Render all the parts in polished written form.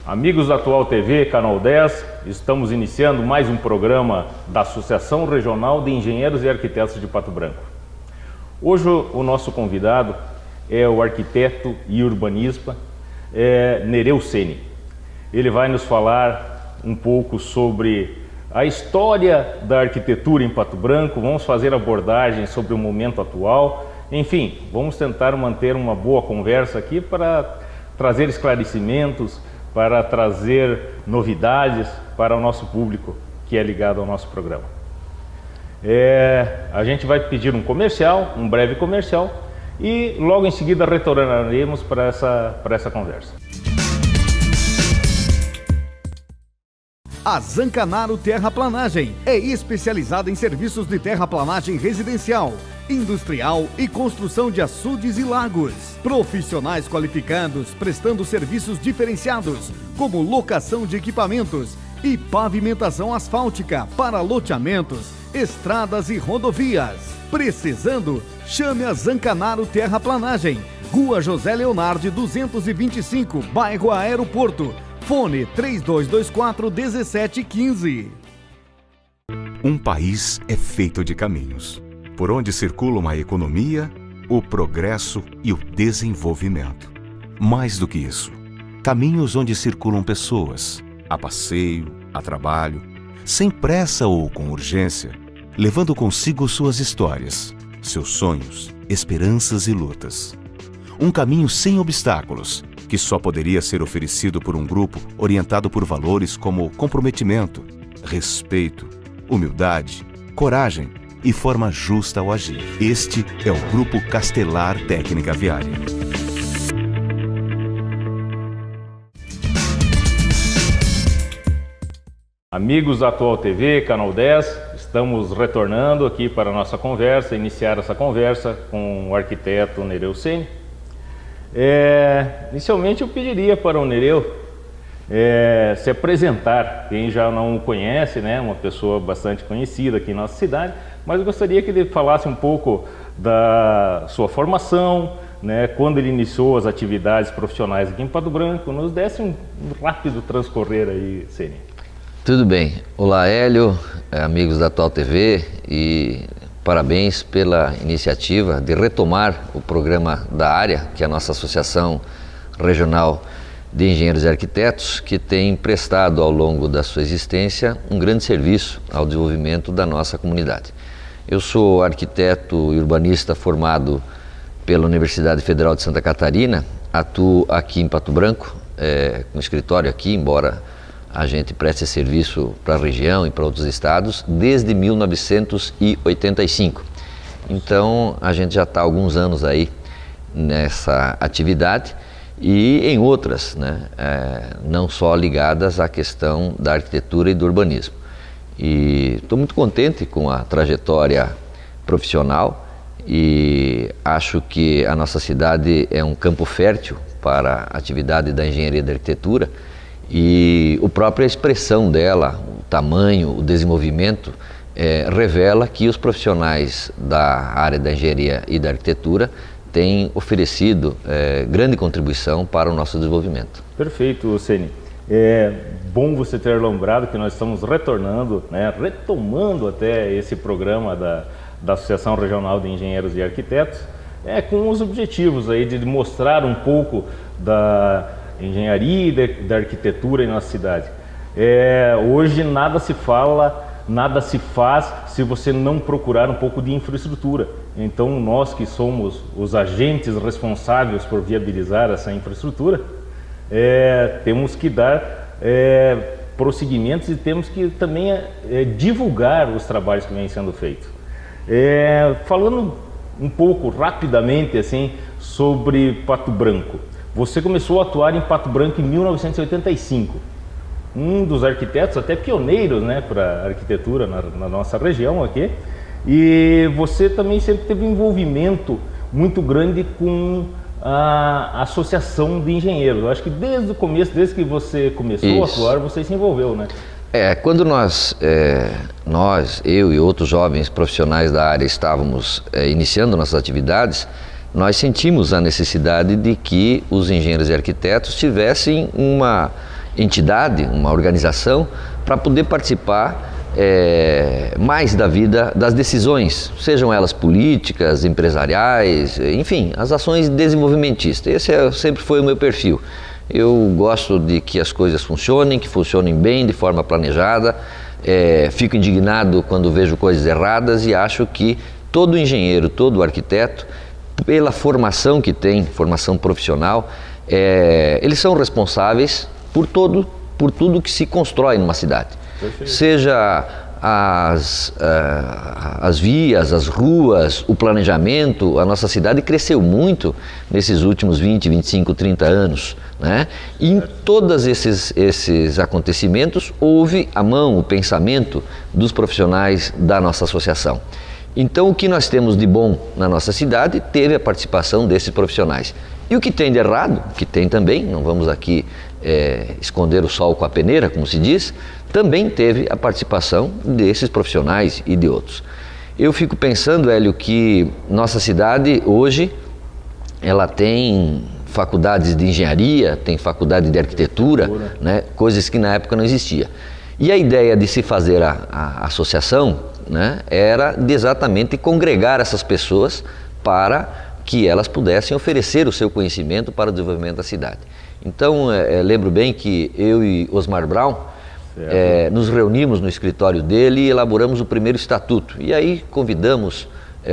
Amigos da Atual TV, Canal 10, estamos iniciando mais um programa da Associação Regional de Engenheiros e Arquitetos de Pato Branco. Hoje o nosso convidado é o arquiteto e urbanista Nereu Ceni. Ele vai nos falar um pouco sobre a história da arquitetura em Pato Branco, vamos fazer abordagens sobre o momento atual, enfim, vamos tentar manter uma boa conversa aqui para trazer esclarecimentos, para trazer novidades para o nosso público que é ligado ao nosso programa. A gente vai pedir um breve comercial, e logo em seguida retornaremos para essa conversa. A Zancanaro Terraplanagem é especializada em serviços de terraplanagem residencial, industrial e construção de açudes e lagos. Profissionais qualificados prestando serviços diferenciados, como locação de equipamentos e pavimentação asfáltica para loteamentos, estradas e rodovias. Precisando? Chame a Zancanaro Terraplanagem, Rua José Leonardi 225, bairro Aeroporto. Fone 3224-1715. Um país é feito de caminhos, por onde circulam a economia, o progresso e o desenvolvimento. Mais do que isso, caminhos onde circulam pessoas, a passeio, a trabalho, sem pressa ou com urgência, levando consigo suas histórias, seus sonhos, esperanças e lutas. Um caminho sem obstáculos, que só poderia ser oferecido por um grupo orientado por valores como comprometimento, respeito, humildade, coragem e forma justa ao agir. Este é o Grupo Castelar Técnica Viária. Amigos da Atual TV, Canal 10, estamos retornando aqui para a nossa conversa, iniciar essa conversa com o arquiteto Nereu Ceni. Inicialmente eu pediria para o Nereu se apresentar, quem já não o conhece, né, uma pessoa bastante conhecida aqui em nossa cidade, mas eu gostaria que ele falasse um pouco da sua formação, né, quando ele iniciou as atividades profissionais aqui em Pato Branco, nos desse um rápido transcorrer aí, Ceni. Tudo bem. Olá, Hélio, amigos da Atual TV, e parabéns pela iniciativa de retomar o programa da área, que é a nossa Associação Regional de Engenheiros e Arquitetos, que tem prestado ao longo da sua existência um grande serviço ao desenvolvimento da nossa comunidade. Eu sou arquiteto e urbanista formado pela Universidade Federal de Santa Catarina, atuo aqui em Pato Branco, com escritório aqui, embora a gente presta serviço para a região e para outros estados desde 1985. Então a gente já está há alguns anos aí nessa atividade e em outras, né? Não só ligadas à questão da arquitetura e do urbanismo. E estou muito contente com a trajetória profissional e acho que a nossa cidade é um campo fértil para a atividade da engenharia e da arquitetura. E a própria expressão dela, o tamanho, o desenvolvimento, revela que os profissionais da área da engenharia e da arquitetura têm oferecido grande contribuição para o nosso desenvolvimento. Perfeito, Ceni. É bom você ter lembrado que nós estamos retornando, né, retomando até esse programa da Associação Regional de Engenheiros e Arquitetos, com os objetivos aí de mostrar um pouco da engenharia e da arquitetura em nossa cidade. Hoje nada se fala, nada se faz se você não procurar um pouco de infraestrutura. Então nós que somos os agentes responsáveis por viabilizar essa infraestrutura, temos que dar prosseguimentos e temos que também divulgar os trabalhos que vêm sendo feitos. Falando um pouco rapidamente assim sobre Pato Branco. Você começou a atuar em Pato Branco em 1985. Um dos arquitetos, até pioneiros, né, para a arquitetura na nossa região aqui. E você também sempre teve um envolvimento muito grande com a Associação de Engenheiros. Eu acho que desde o começo, desde que você começou a atuar, você se envolveu, né? Quando eu e outros jovens profissionais da área estávamos iniciando nossas atividades, nós sentimos a necessidade de que os engenheiros e arquitetos tivessem uma entidade, uma organização, para poder participar mais da vida, das decisões, sejam elas políticas, empresariais, enfim, as ações desenvolvimentistas. Esse sempre foi o meu perfil. Eu gosto de que as coisas funcionem, que funcionem bem, de forma planejada. Fico indignado quando vejo coisas erradas e acho que todo engenheiro, todo arquiteto, pela formação que tem, formação profissional, eles são responsáveis por tudo que se constrói numa cidade. Perfeito. Seja as vias, as ruas, o planejamento. A nossa cidade cresceu muito nesses últimos 20, 25, 30 anos, né? E em todos esses acontecimentos houve a mão, o pensamento dos profissionais da nossa associação. Então, o que nós temos de bom na nossa cidade teve a participação desses profissionais. E o que tem de errado, que tem também, não vamos aqui esconder o sol com a peneira, como se diz, também teve a participação desses profissionais e de outros. Eu fico pensando, Hélio, que nossa cidade hoje, ela tem faculdades de engenharia, tem faculdade de arquitetura, né, coisas que na época não existia. E a ideia de se fazer a associação, né, era de exatamente congregar essas pessoas para que elas pudessem oferecer o seu conhecimento para o desenvolvimento da cidade. Então, lembro bem que eu e Osmar Brown nos reunimos no escritório dele e elaboramos o primeiro estatuto. E aí convidamos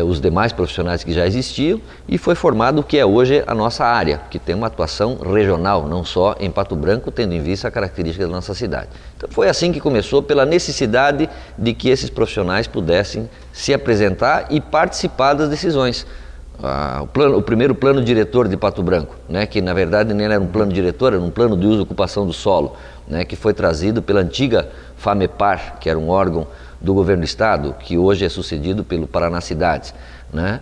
os demais profissionais que já existiam e foi formado o que é hoje a nossa área, que tem uma atuação regional, não só em Pato Branco, tendo em vista a característica da nossa cidade. Então foi assim que começou, pela necessidade de que esses profissionais pudessem se apresentar e participar das decisões. O primeiro plano diretor de Pato Branco, né, que na verdade nem era um plano diretor, era um plano de uso e ocupação do solo, né, que foi trazido pela antiga FAMEPAR, que era um órgão do governo do estado, que hoje é sucedido pelo Paraná Cidades, né?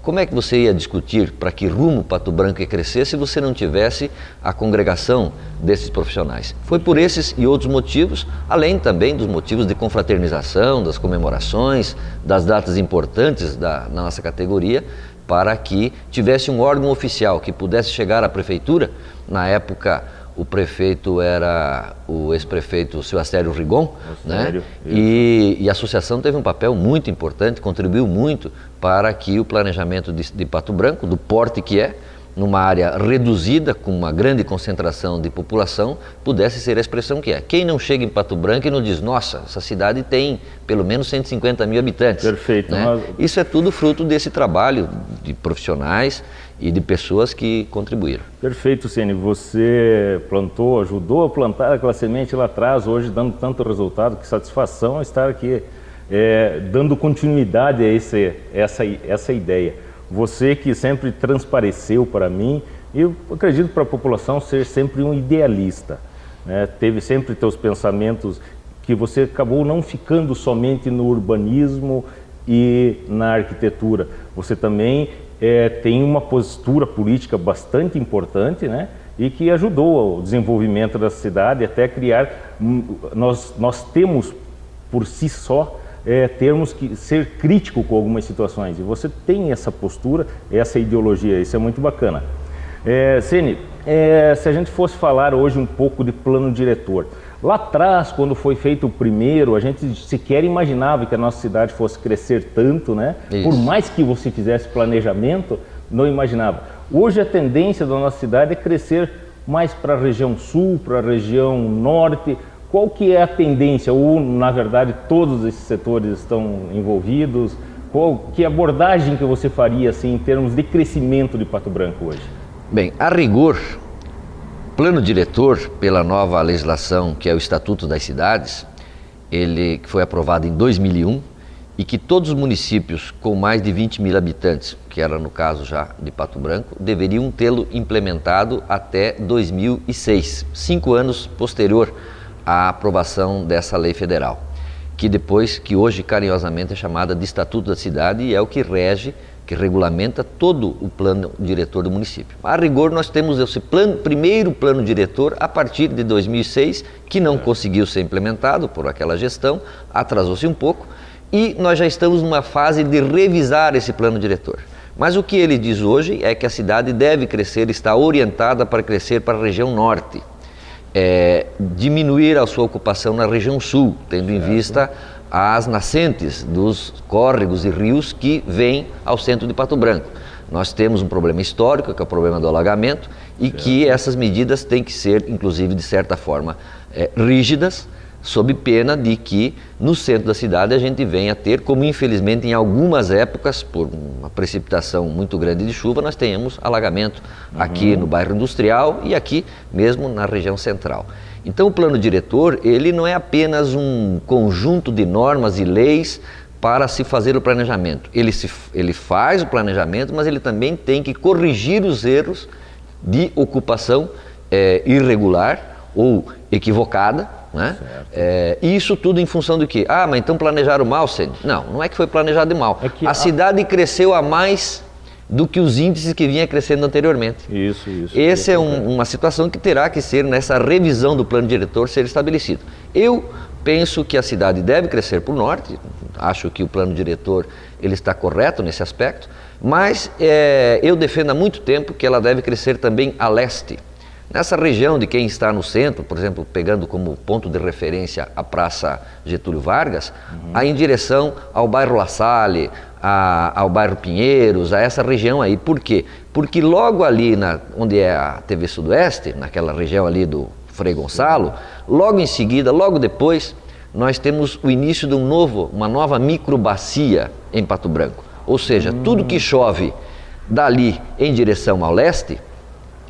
Como é que você ia discutir para que rumo Pato Branco ia crescer se você não tivesse a congregação desses profissionais? Foi por esses e outros motivos, além também dos motivos de confraternização, das comemorações, das datas importantes na nossa categoria, para que tivesse um órgão oficial que pudesse chegar à prefeitura. Na época, o prefeito era o ex-prefeito seu Astério Rigon, né? E a associação teve um papel muito importante, contribuiu muito para que o planejamento de Pato Branco, do porte que é, numa área reduzida, com uma grande concentração de população, pudesse ser a expressão que é. Quem não chega em Pato Branco e não diz, nossa, essa cidade tem pelo menos 150 mil habitantes. Perfeito. Né? Mas... Isso é tudo fruto desse trabalho de profissionais e de pessoas que contribuíram. Perfeito, Ceni. Você plantou, ajudou a plantar aquela semente lá atrás, hoje dando tanto resultado, que satisfação estar aqui dando continuidade a essa ideia. Você que sempre transpareceu para mim, e eu acredito para a população ser sempre um idealista, né? Teve sempre teus pensamentos que você acabou não ficando somente no urbanismo e na arquitetura. Você também tem uma postura política bastante importante, né? E que ajudou ao desenvolvimento da cidade, até criar... Nós temos por si só termos que ser crítico com algumas situações, e você tem essa postura, essa ideologia, isso é muito bacana. Ceni, se a gente fosse falar hoje um pouco de plano diretor, lá atrás, quando foi feito o primeiro, a gente sequer imaginava que a nossa cidade fosse crescer tanto, né? Isso. Por mais que você fizesse planejamento, não imaginava. Hoje a tendência da nossa cidade é crescer mais para a região sul, para a região norte. Qual que é a tendência? Ou, na verdade, todos esses setores estão envolvidos? Que abordagem que você faria assim, em termos de crescimento de Pato Branco hoje? Bem, a rigor, plano diretor, pela nova legislação, que é o Estatuto das Cidades, ele que foi aprovado em 2001, e que todos os municípios com mais de 20 mil habitantes, que era no caso já de Pato Branco, deveriam tê-lo implementado até 2006, 5 anos posterior à aprovação dessa lei federal, que hoje carinhosamente é chamada de Estatuto da Cidade e é o que rege, que regulamenta todo o plano diretor do município. A rigor, nós temos esse primeiro plano diretor a partir de 2006, que não conseguiu ser implementado por aquela gestão, atrasou-se um pouco, e nós já estamos numa fase de revisar esse plano diretor. Mas o que ele diz hoje é que a cidade deve crescer, está orientada para crescer para a região norte. diminuir a sua ocupação na região sul, tendo em vista as nascentes dos córregos e rios que vêm ao centro de Pato Branco. Nós temos um problema histórico, que é o problema do alagamento, e que essas medidas têm que ser, inclusive, de certa forma, rígidas, sob pena de que no centro da cidade a gente venha a ter, como infelizmente em algumas épocas, por uma precipitação muito grande de chuva, nós tenhamos alagamento aqui no bairro industrial e aqui mesmo na região central. Então o plano diretor, ele não é apenas um conjunto de normas e leis para se fazer o planejamento. Ele faz o planejamento, mas ele também tem que corrigir os erros de ocupação irregular ou equivocada, né? E isso tudo em função do quê? Mas então planejaram mal, Cênio? Não é que foi planejado mal. A cidade cresceu a mais do que os índices que vinha crescendo anteriormente. Isso. Essa é uma situação que terá que ser, nessa revisão do plano diretor, ser estabelecido. Eu penso que a cidade deve crescer para o norte, acho que o plano diretor ele está correto nesse aspecto, mas eu defendo há muito tempo que ela deve crescer também a leste. Nessa região de quem está no centro, por exemplo, pegando como ponto de referência a Praça Getúlio Vargas, aí em direção ao bairro La Salle, ao bairro Pinheiros, a essa região aí. Por quê? Porque logo ali onde é a TV Sudoeste, naquela região ali do Frei Gonçalo, logo em seguida, logo depois, nós temos o início de uma nova microbacia em Pato Branco. Ou seja, tudo que chove dali em direção ao leste,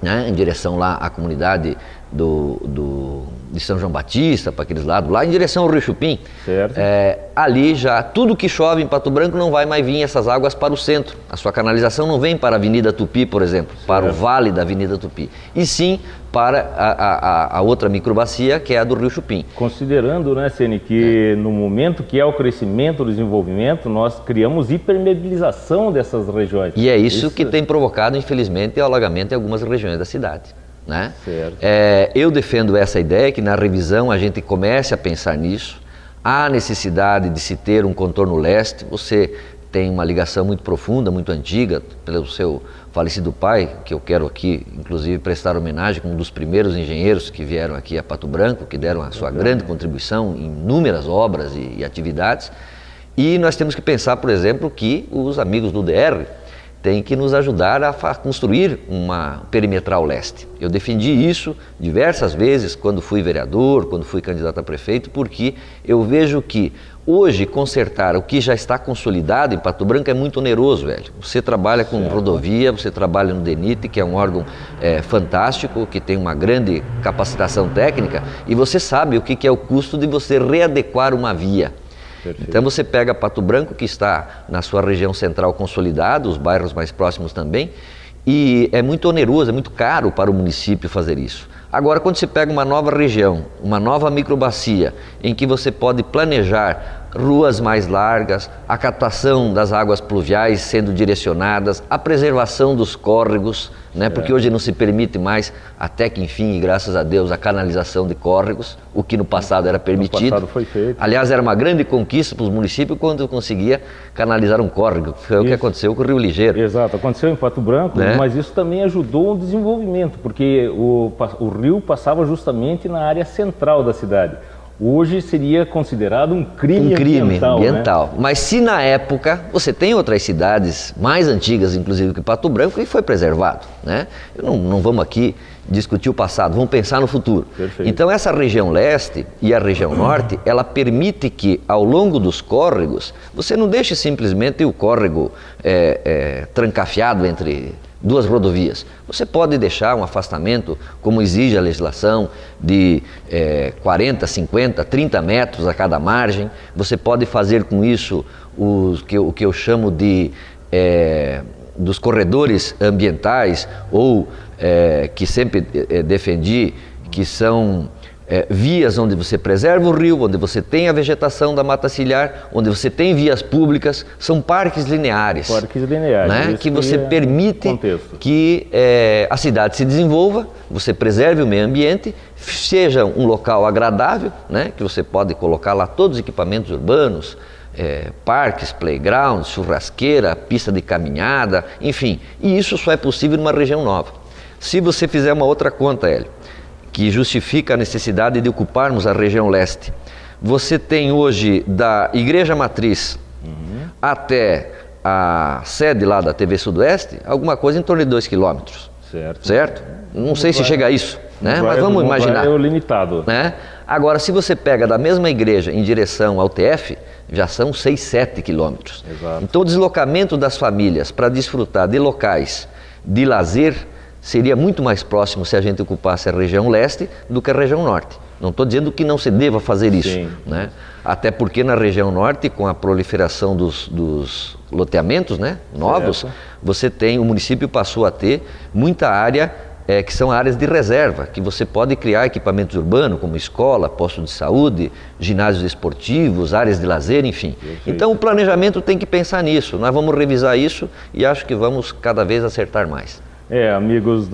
né, em direção lá à comunidade de São João Batista, para aqueles lados, lá em direção ao Rio Chupim, ali já, tudo que chove em Pato Branco não vai mais vir essas águas para o centro. A sua canalização não vem para a Avenida Tupi, por exemplo, para o vale da Avenida Tupi, e sim para a outra microbacia, que é a do Rio Chupim. Considerando, né, Ceni, que no momento que é o crescimento, o desenvolvimento, nós criamos hipermeabilização dessas regiões. E é isso que tem provocado, infelizmente, o alagamento em algumas regiões da cidade. Né? Eu defendo essa ideia que na revisão a gente comece a pensar nisso. Há necessidade de se ter um contorno leste. Você tem uma ligação muito profunda, muito antiga, pelo seu falecido pai, que eu quero aqui, inclusive, prestar homenagem como um dos primeiros engenheiros que vieram aqui a Pato Branco, que deram a sua grande contribuição em inúmeras obras e atividades. E nós temos que pensar, por exemplo, que os amigos do DR têm que nos ajudar a construir uma perimetral leste. Eu defendi isso diversas vezes quando fui vereador, quando fui candidato a prefeito, porque eu vejo que hoje consertar o que já está consolidado em Pato Branco é muito oneroso, velho. Você trabalha com rodovia, você trabalha no DENIT, que é um órgão fantástico, que tem uma grande capacitação técnica, e você sabe o que é o custo de você readequar uma via. Perfeito. Então você pega Pato Branco, que está na sua região central consolidado, os bairros mais próximos também, e é muito oneroso, é muito caro para o município fazer isso. Agora, quando você pega uma nova região, uma nova microbacia, em que você pode planejar ruas mais largas, a captação das águas pluviais sendo direcionadas, a preservação dos córregos, né? Porque hoje não se permite mais, até que enfim, e graças a Deus, a canalização de córregos, o que no passado era permitido. No passado foi feito. Aliás, era uma grande conquista para os municípios quando conseguia canalizar um córrego, que foi o que aconteceu com o Rio Ligeiro. Exato, aconteceu em Pato Branco, né? Mas isso também ajudou o desenvolvimento, porque o rio passava justamente na área central da cidade. Hoje seria considerado um crime ambiental. Né? Mas se na época, você tem outras cidades mais antigas, inclusive que Pato Branco, e foi preservado. Né? Não vamos aqui discutir o passado, vamos pensar no futuro. Perfeito. Então essa região leste e a região norte, ela permite que ao longo dos córregos, você não deixe simplesmente o córrego trancafiado entre duas rodovias. Você pode deixar um afastamento, como exige a legislação, de 40, 50, 30 metros a cada margem. Você pode fazer com isso o que eu chamo de dos corredores ambientais, ou que sempre defendi, que são vias onde você preserva o rio, onde você tem a vegetação da mata ciliar, onde você tem vias públicas, são parques lineares. Parques lineares. Né? Que você permite que a cidade se desenvolva, você preserve o meio ambiente, seja um local agradável, né? Que você pode colocar lá todos os equipamentos urbanos, parques, playgrounds, churrasqueira, pista de caminhada, enfim. E isso só é possível numa região nova. Se você fizer uma outra conta, Hélio, que justifica a necessidade de ocuparmos a região leste. Você tem hoje da Igreja Matriz até a sede lá da TV Sudoeste, alguma coisa em torno de 2 quilômetros. Certo? Não sei se chega a isso, né? Mas vamos imaginar. É o limitado. Né? Agora, se você pega da mesma igreja em direção ao TF, já são 6, 7 quilômetros. Exato. Então, o deslocamento das famílias para desfrutar de locais de lazer seria muito mais próximo se a gente ocupasse a região leste do que a região norte. Não estou dizendo que não se deva fazer isso, né? Até porque na região norte, com a proliferação dos loteamentos, né, novos, o município passou a ter muita área que são áreas de reserva, que você pode criar equipamentos urbanos, como escola, posto de saúde, ginásios esportivos, áreas de lazer, enfim. Então o planejamento tem que pensar nisso. Nós vamos revisar isso e acho que vamos cada vez acertar mais. Amigos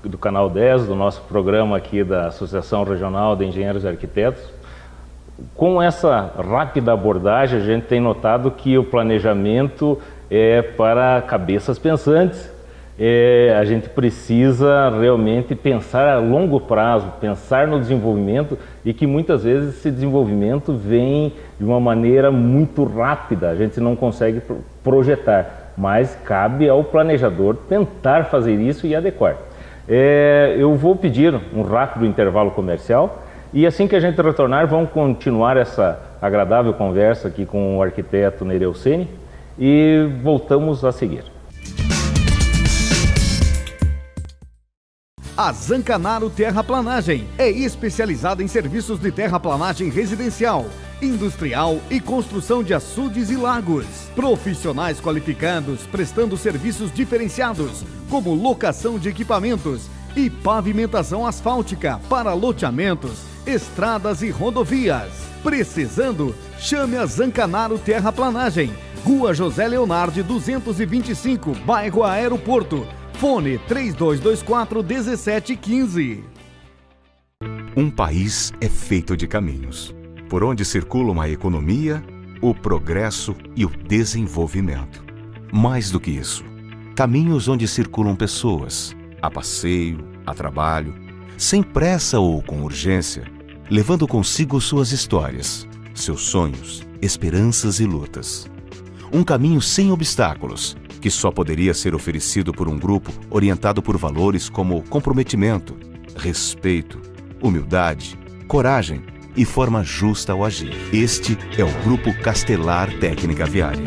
do Canal 10, do nosso programa aqui da Associação Regional de Engenheiros e Arquitetos, com essa rápida abordagem, a gente tem notado que o planejamento é para cabeças pensantes. A gente precisa realmente pensar a longo prazo, pensar no desenvolvimento, e que muitas vezes esse desenvolvimento vem de uma maneira muito rápida, a gente não consegue projetar, mas cabe ao planejador tentar fazer isso e adequar. Eu vou pedir um rápido intervalo comercial e assim que a gente retornar, vamos continuar essa agradável conversa aqui com o arquiteto Nereu Ceni e voltamos a seguir. A Zancanaro Terraplanagem é especializada em serviços de terraplanagem residencial, industrial e construção de açudes e lagos. Profissionais qualificados prestando serviços diferenciados, como locação de equipamentos e pavimentação asfáltica para loteamentos, estradas e rodovias. Precisando? Chame a Zancanaro Terraplanagem. Rua José Leonardi 225, bairro Aeroporto. Fone 3224-1715. Um país é feito de caminhos, por onde circulam a economia, o progresso e o desenvolvimento. Mais do que isso, caminhos onde circulam pessoas, a passeio, a trabalho, sem pressa ou com urgência, levando consigo suas histórias, seus sonhos, esperanças e lutas. Um caminho sem obstáculos, que só poderia ser oferecido por um grupo orientado por valores como comprometimento, respeito, humildade, coragem e forma justa ao agir. Este é o Grupo Castelar Técnica Viária.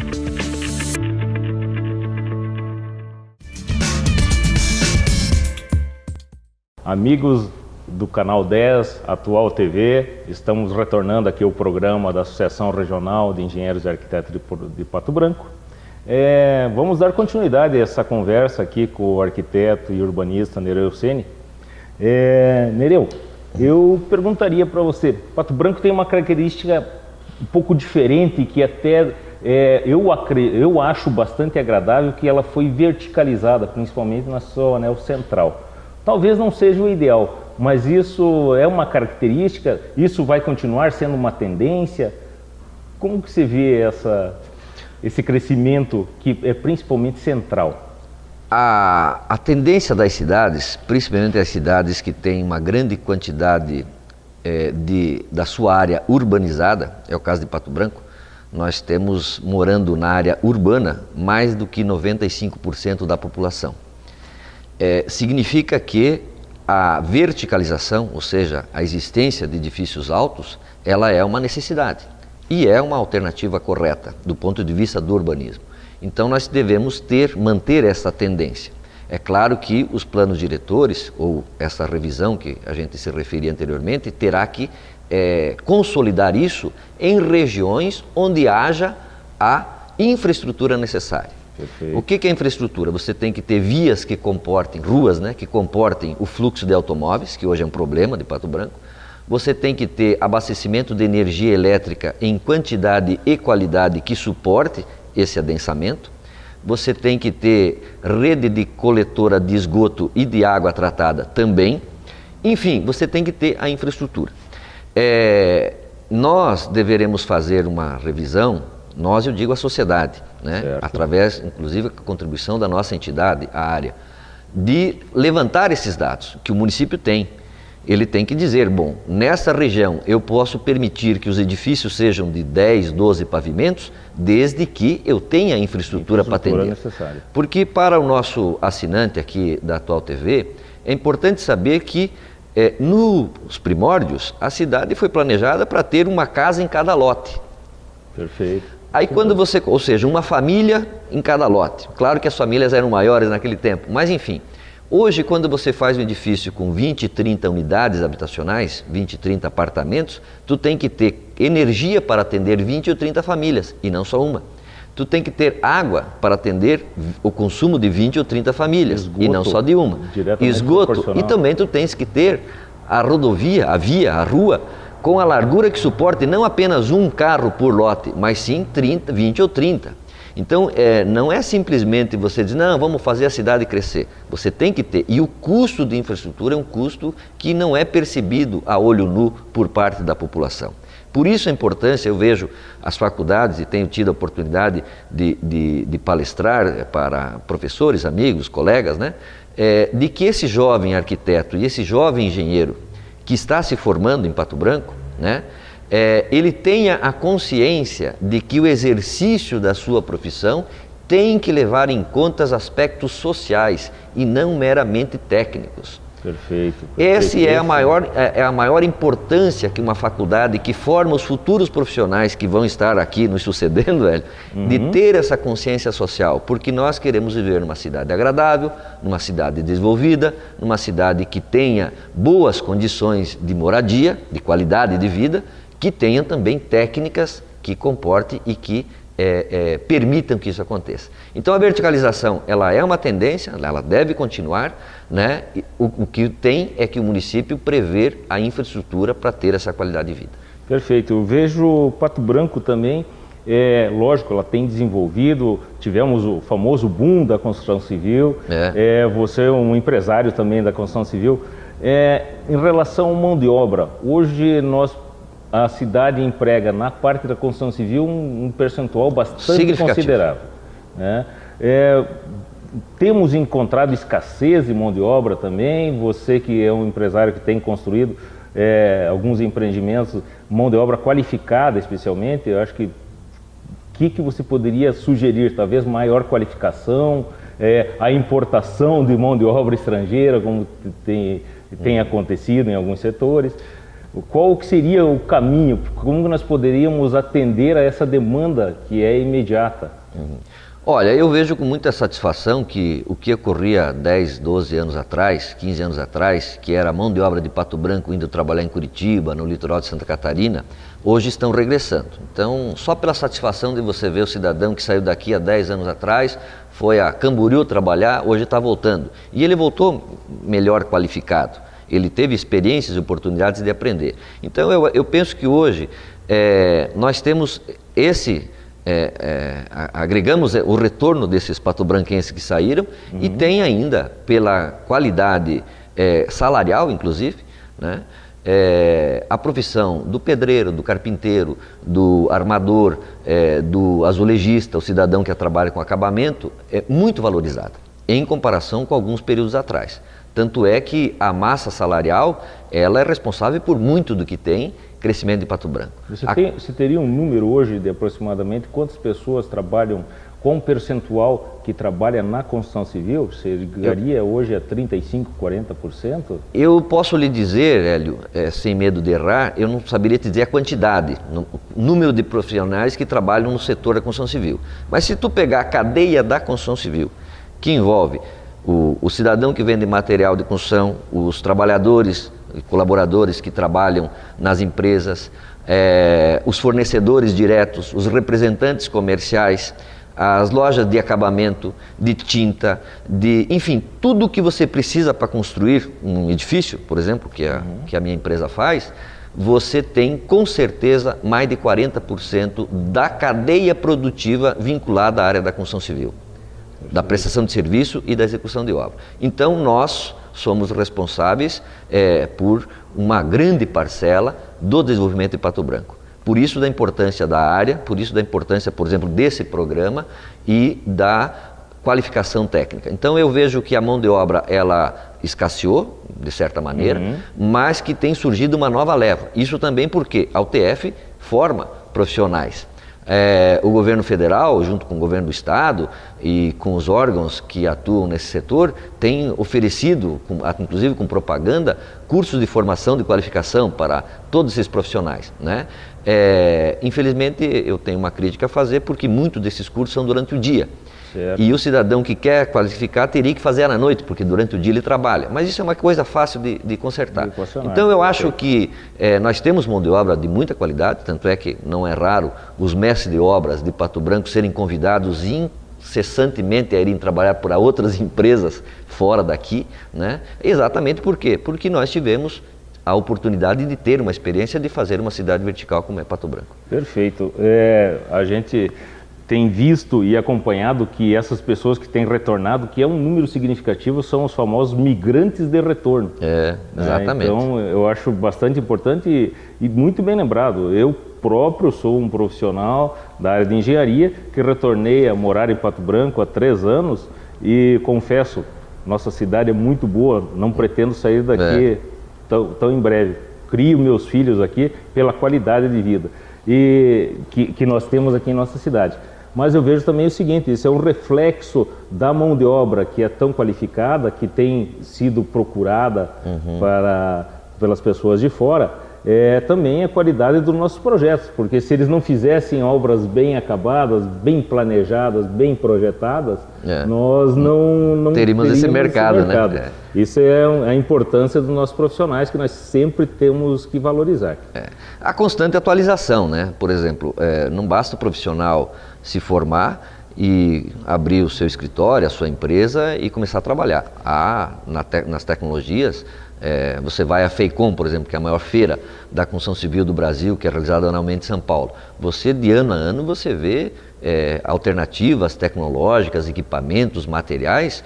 Amigos do Canal 10, Atual TV, estamos retornando aqui ao programa da Associação Regional de Engenheiros e Arquitetos de Pato Branco. Vamos dar continuidade a essa conversa aqui com o arquiteto e urbanista Nereu Ceni. Nereu, eu perguntaria para você, Pato Branco tem uma característica um pouco diferente que até eu acho bastante agradável, que ela foi verticalizada, principalmente na sua anel central. Talvez não seja o ideal, mas isso é uma característica, isso vai continuar sendo uma tendência. Como que você vê esse crescimento que é principalmente central? A tendência das cidades, principalmente as cidades que têm uma grande quantidade da sua área urbanizada, é o caso de Pato Branco, nós temos morando na área urbana mais do que 95% da população. Significa que a verticalização, ou seja, a existência de edifícios altos, ela é uma necessidade. E é uma alternativa correta do ponto de vista do urbanismo. Então nós devemos manter essa tendência. É claro que os planos diretores, ou essa revisão que a gente se referia anteriormente, terá que consolidar isso em regiões onde haja a infraestrutura necessária. Perfeito. O que é infraestrutura? Você tem que ter vias que comportem, ruas, né, que comportem o fluxo de automóveis, que hoje é um problema de Pato Branco. Você tem que ter abastecimento de energia elétrica em quantidade e qualidade que suporte esse adensamento. Você tem que ter rede de coletora de esgoto e de água tratada também. Enfim, você tem que ter a infraestrutura. Nós deveremos fazer uma revisão, nós, eu digo a sociedade, né? Através, inclusive, da contribuição da nossa entidade, a área, de levantar esses dados que o município tem. ele tem que dizer, bom, nessa região eu posso permitir que os edifícios sejam de 10, 12 pavimentos, desde que eu tenha infraestrutura para atender. Necessária. Porque para o nosso assinante aqui da Atual TV, é importante saber que nos primórdios a cidade foi planejada para ter uma casa em cada lote. Perfeito. Aí quando você, ou seja, uma família em cada lote. Claro que as famílias eram maiores naquele tempo, mas enfim. Hoje, quando você faz um edifício com 20, 30 unidades habitacionais, 20, 30 apartamentos, tu tem que ter energia para atender 20 ou 30 famílias, e não só uma. Tu tem que ter água para atender o consumo de 20 ou 30 famílias, esgoto, e não só de uma. Esgoto, e também tu tens que ter a rodovia, a via, a rua, com a largura que suporte não apenas um carro por lote, mas sim 30, 20 ou 30. Então, não é simplesmente você dizer, não, vamos fazer a cidade crescer. Você tem que ter, e o custo de infraestrutura é um custo que não é percebido a olho nu por parte da população. Por isso a importância, eu vejo as faculdades, e tenho tido a oportunidade de palestrar para professores, amigos, colegas, né, de que esse jovem arquiteto e esse jovem engenheiro que está se formando em Pato Branco, né, ele tenha a consciência de que o exercício da sua profissão tem que levar em conta os aspectos sociais e não meramente técnicos. Perfeito. Essa é a maior importância que uma faculdade que forma os futuros profissionais que vão estar aqui nos sucedendo, Hélio, de ter essa consciência social, porque nós queremos viver numa cidade agradável, numa cidade desenvolvida, numa cidade que tenha boas condições de moradia, de qualidade de vida, que tenha também técnicas que comportem e que permitam que isso aconteça. Então a verticalização, ela é uma tendência, ela deve continuar, né? O que tem é que o município prever a infraestrutura para ter essa qualidade de vida. Perfeito. Eu vejo Pato Branco também, lógico, ela tem desenvolvido, tivemos o famoso boom da construção civil, você é um empresário também da construção civil. Em relação à mão de obra, hoje a cidade emprega na parte da construção civil um percentual bastante considerável, né? Temos encontrado escassez de mão de obra também. Você que é um empresário que tem construído alguns empreendimentos, mão de obra qualificada especialmente, eu acho que você poderia sugerir? Talvez maior qualificação, a importação de mão de obra estrangeira, como tem acontecido em alguns setores. Qual que seria o caminho? Como nós poderíamos atender a essa demanda que é imediata? Olha, eu vejo com muita satisfação que o que ocorria 10, 12 anos atrás, 15 anos atrás, que era a mão de obra de Pato Branco indo trabalhar em Curitiba, no litoral de Santa Catarina, hoje estão regressando. Então, só pela satisfação de você ver o cidadão que saiu daqui há 10 anos atrás, foi a Camboriú trabalhar, hoje está voltando. E ele voltou melhor qualificado. Ele teve experiências e oportunidades de aprender. Então, eu penso que hoje nós temos agregamos o retorno desses patobranquenses que saíram e tem ainda, pela qualidade salarial, inclusive, né, a profissão do pedreiro, do carpinteiro, do armador, do azulejista, o cidadão que trabalha com acabamento, é muito valorizada, em comparação com alguns períodos atrás. Tanto é que a massa salarial, ela é responsável por muito do que tem crescimento de Pato Branco. Você teria um número hoje de aproximadamente quantas pessoas trabalham, qual percentual que trabalha na construção civil? Chegaria hoje a 35%, 40%? Eu posso lhe dizer, Hélio, sem medo de errar, eu não saberia te dizer a quantidade, o número de profissionais que trabalham no setor da construção civil. Mas se tu pegar a cadeia da construção civil, que envolve o cidadão que vende material de construção, os trabalhadores e colaboradores que trabalham nas empresas, os fornecedores diretos, os representantes comerciais, as lojas de acabamento, de tinta, enfim, tudo o que você precisa para construir um edifício, por exemplo, que a minha empresa faz, você tem com certeza mais de 40% da cadeia produtiva vinculada à área da construção civil, da prestação de serviço e da execução de obra. Então nós somos responsáveis por uma grande parcela do desenvolvimento de Pato Branco. Por isso da importância da área, por isso da importância, por exemplo, desse programa e da qualificação técnica. Então eu vejo que a mão de obra ela escasseou, de certa maneira, mas que tem surgido uma nova leva. Isso também porque a UTF forma profissionais. O governo federal, junto com o governo do estado e com os órgãos que atuam nesse setor, tem oferecido, inclusive com propaganda, cursos de formação de qualificação para todos esses profissionais, né? Infelizmente eu tenho uma crítica a fazer porque muitos desses cursos são durante o dia. Certo. E o cidadão que quer qualificar teria que fazer à noite, porque durante o dia ele trabalha. Mas isso é uma coisa fácil de consertar. Então eu acho que nós temos mão de obra de muita qualidade, tanto é que não é raro os mestres de obras de Pato Branco serem convidados incessantemente a irem trabalhar para outras empresas fora daqui, né? Exatamente por quê? Porque nós tivemos a oportunidade de ter uma experiência de fazer uma cidade vertical como é Pato Branco. Perfeito. A gente tem visto e acompanhado que essas pessoas que têm retornado, que é um número significativo, são os famosos migrantes de retorno. Exatamente. Então, eu acho bastante importante e muito bem lembrado. Eu próprio sou um profissional da área de engenharia que retornei a morar em Pato Branco há 3 anos e confesso, nossa cidade é muito boa, não pretendo sair daqui tão em breve. Crio meus filhos aqui pela qualidade de vida que nós temos aqui em nossa cidade. Mas eu vejo também o seguinte, isso é um reflexo da mão de obra que é tão qualificada, que tem sido procurada pelas pessoas de fora, também a qualidade dos nossos projetos, porque se eles não fizessem obras bem acabadas, bem planejadas, bem projetadas, nós não teríamos esse mercado. Né? Isso é a importância dos nossos profissionais, que nós sempre temos que valorizar. A constante atualização, né? Por exemplo, não basta o profissional se formar e abrir o seu escritório, a sua empresa e começar a trabalhar. Nas tecnologias, você vai à FEICOM, por exemplo, que é a maior feira da construção civil do Brasil, que é realizada anualmente em São Paulo. Você, de ano a ano, você vê alternativas tecnológicas, equipamentos, materiais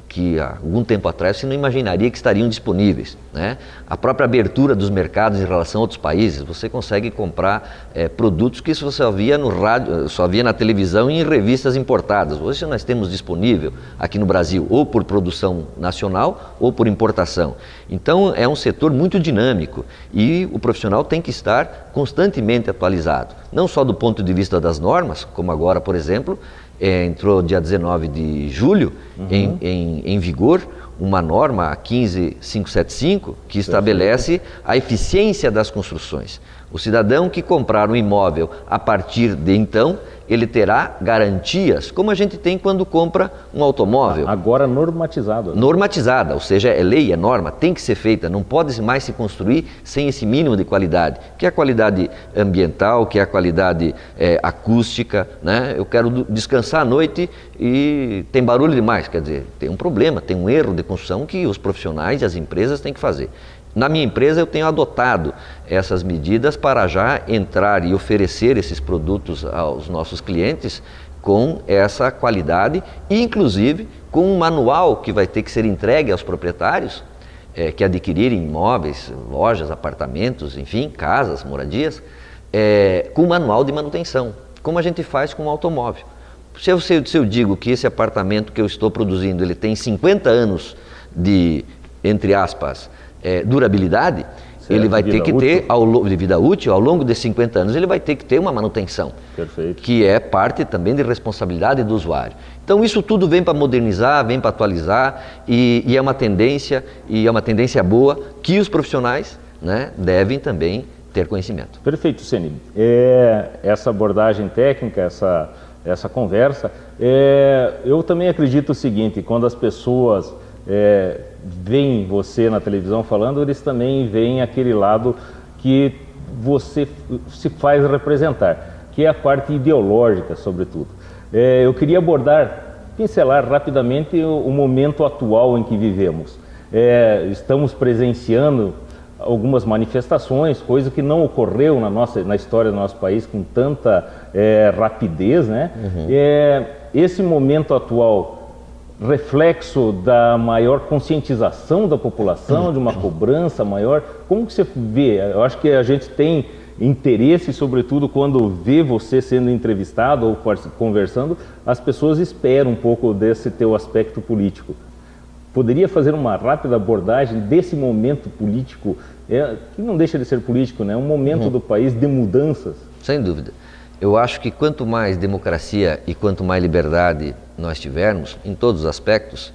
que há algum tempo atrás você não imaginaria que estariam disponíveis, né? A própria abertura dos mercados em relação a outros países, você consegue comprar produtos que isso você só via no rádio, só via na televisão e em revistas importadas. Hoje nós temos disponível aqui no Brasil, ou por produção nacional ou por importação. Então é um setor muito dinâmico e o profissional tem que estar constantemente atualizado, não só do ponto de vista das normas, como agora, por exemplo, entrou dia 19 de julho em vigor uma norma, a 15575, que estabelece a eficiência das construções. O cidadão que comprar um imóvel a partir de então, ele terá garantias, como a gente tem quando compra um automóvel. Agora normatizado. Né? Normatizada, ou seja, é lei, é norma, tem que ser feita, não pode mais se construir sem esse mínimo de qualidade, que é a qualidade ambiental, que é a qualidade acústica, né? Eu quero descansar à noite e tem barulho demais, quer dizer, tem um problema, tem um erro de construção que os profissionais e as empresas têm que fazer. Na minha empresa eu tenho adotado essas medidas para já entrar e oferecer esses produtos aos nossos clientes com essa qualidade e inclusive com um manual que vai ter que ser entregue aos proprietários que adquirirem imóveis, lojas, apartamentos, enfim, casas, moradias, com um manual de manutenção, como a gente faz com um automóvel. Se eu digo que esse apartamento que eu estou produzindo ele tem 50 anos de, entre aspas, durabilidade, certo, ele vai ter que ter, de vida útil, ao longo de 50 anos, ele vai ter que ter uma manutenção. Perfeito. Que é parte também de responsabilidade do usuário. Então isso tudo vem para modernizar, vem para atualizar e é uma tendência boa que os profissionais, né, devem também ter conhecimento. Perfeito, Ceni. Essa abordagem técnica, essa conversa, eu também acredito o seguinte, quando as pessoas veem você na televisão falando, eles também veem aquele lado que você se faz representar, que é a parte ideológica, sobretudo. Eu queria pincelar rapidamente o momento atual em que vivemos. Estamos presenciando algumas manifestações, coisa que não ocorreu na história do nosso país com tanta rapidez, né? Esse momento atual, reflexo da maior conscientização da população, de uma cobrança maior, como que você vê? Eu acho que a gente tem interesse, sobretudo quando vê você sendo entrevistado ou conversando, as pessoas esperam um pouco desse teu aspecto político. Poderia fazer uma rápida abordagem desse momento político, que não deixa de ser político, né? Um momento do país de mudanças. Sem dúvida. Eu acho que quanto mais democracia e quanto mais liberdade nós tivermos, em todos os aspectos,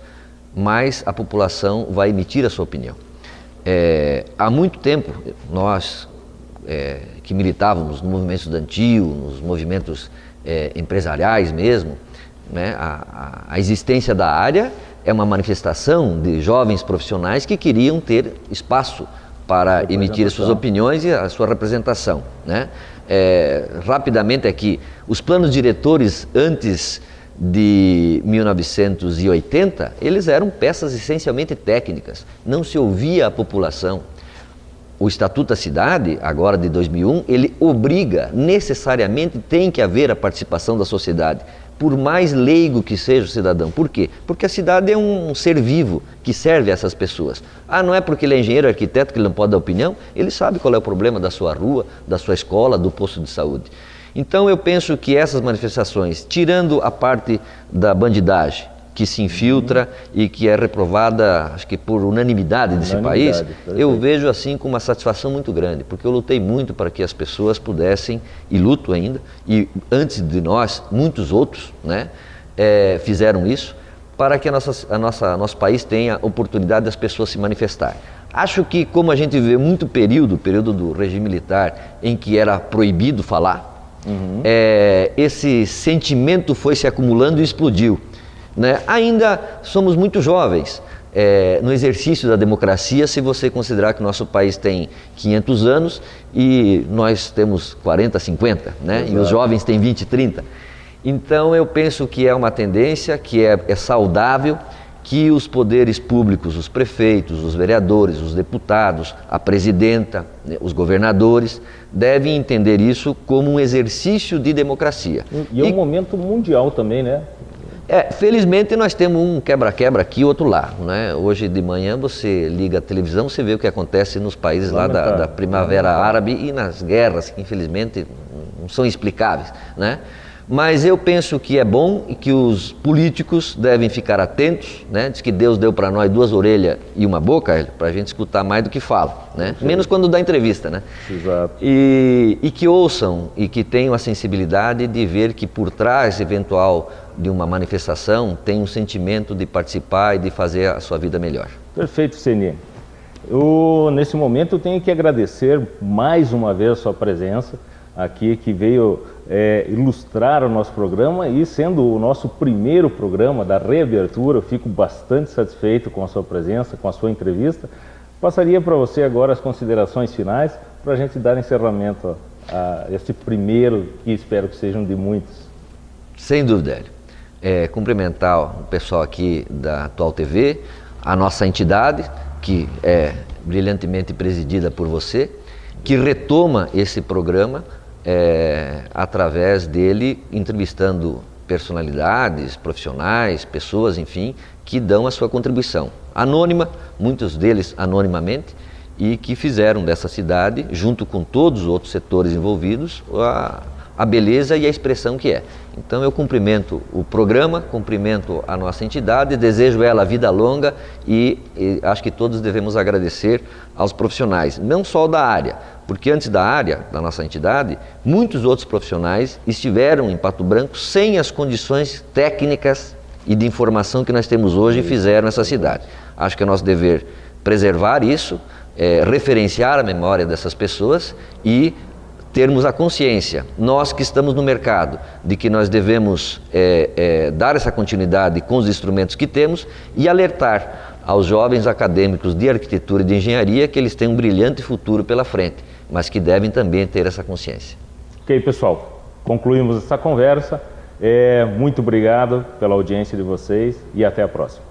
mais a população vai emitir a sua opinião. Há muito tempo, nós que militávamos no movimento estudantil, nos movimentos empresariais mesmo, né, a existência da área é uma manifestação de jovens profissionais que queriam ter espaço para emitir suas opiniões e a sua representação, né? Rapidamente aqui, os planos diretores antes de 1980, eles eram peças essencialmente técnicas, não se ouvia a população. O Estatuto da Cidade, agora de 2001, ele obriga, necessariamente tem que haver a participação da sociedade, por mais leigo que seja o cidadão. Por quê? Porque a cidade é um ser vivo que serve a essas pessoas. Não é porque ele é engenheiro, arquiteto, que ele não pode dar opinião, ele sabe qual é o problema da sua rua, da sua escola, do posto de saúde. Então eu penso que essas manifestações, tirando a parte da bandidagem, que se infiltra e que é reprovada, acho que por unanimidade desse país, perfeito. Eu vejo assim com uma satisfação muito grande, porque eu lutei muito para que as pessoas pudessem, e luto ainda, e antes de nós, muitos outros, né, fizeram isso, para que nosso país tenha oportunidade das pessoas se manifestarem. Acho que como a gente vê muito período do regime militar, em que era proibido falar, esse sentimento foi se acumulando e explodiu. Né? Ainda somos muito jovens no exercício da democracia, se você considerar que o nosso país tem 500 anos e nós temos 40, 50, né? E os jovens têm 20, 30. Então eu penso que é uma tendência que é saudável, que os poderes públicos, os prefeitos, os vereadores, os deputados, a presidenta, os governadores, devem entender isso como um exercício de democracia. E é um momento mundial também, né? Felizmente nós temos um quebra-quebra aqui e outro lá, né? Hoje de manhã você liga a televisão, você vê o que acontece nos países lá da Primavera Árabe e nas guerras, que infelizmente não são explicáveis, né? Mas eu penso que é bom e que os políticos devem ficar atentos, né? Diz que Deus deu para nós 2 orelhas e uma boca, para a gente escutar mais do que fala, né? Menos quando dá entrevista, né? Exato. E que ouçam e que tenham a sensibilidade de ver que por trás eventual de uma manifestação tem um sentimento de participar e de fazer a sua vida melhor. Perfeito, Seni. Nesse momento eu tenho que agradecer mais uma vez a sua presença aqui, que veio ilustrar o nosso programa, e sendo o nosso primeiro programa da reabertura, eu fico bastante satisfeito com a sua presença, com a sua entrevista. Passaria para você agora as considerações finais para a gente dar encerramento a esse primeiro, que espero que sejam de muitos. Sem dúvida, Hélio. Cumprimentar o pessoal aqui da Atual TV, a nossa entidade, que é brilhantemente presidida por você, que retoma esse programa através dele, entrevistando personalidades, profissionais, pessoas, enfim, que dão a sua contribuição. Anônima, muitos deles anonimamente, e que fizeram dessa cidade, junto com todos os outros setores envolvidos, a beleza e a expressão que é. Então eu cumprimento o programa, cumprimento a nossa entidade, desejo ela vida longa e acho que todos devemos agradecer aos profissionais, não só da área, porque antes da área, da nossa entidade, muitos outros profissionais estiveram em Pato Branco sem as condições técnicas e de informação que nós temos hoje e fizeram essa cidade. Acho que é nosso dever preservar isso, referenciar a memória dessas pessoas e termos a consciência, nós que estamos no mercado, de que nós devemos dar essa continuidade com os instrumentos que temos e alertar aos jovens acadêmicos de arquitetura e de engenharia que eles têm um brilhante futuro pela frente, mas que devem também ter essa consciência. Ok, pessoal, concluímos essa conversa. Muito obrigado pela audiência de vocês e até a próxima.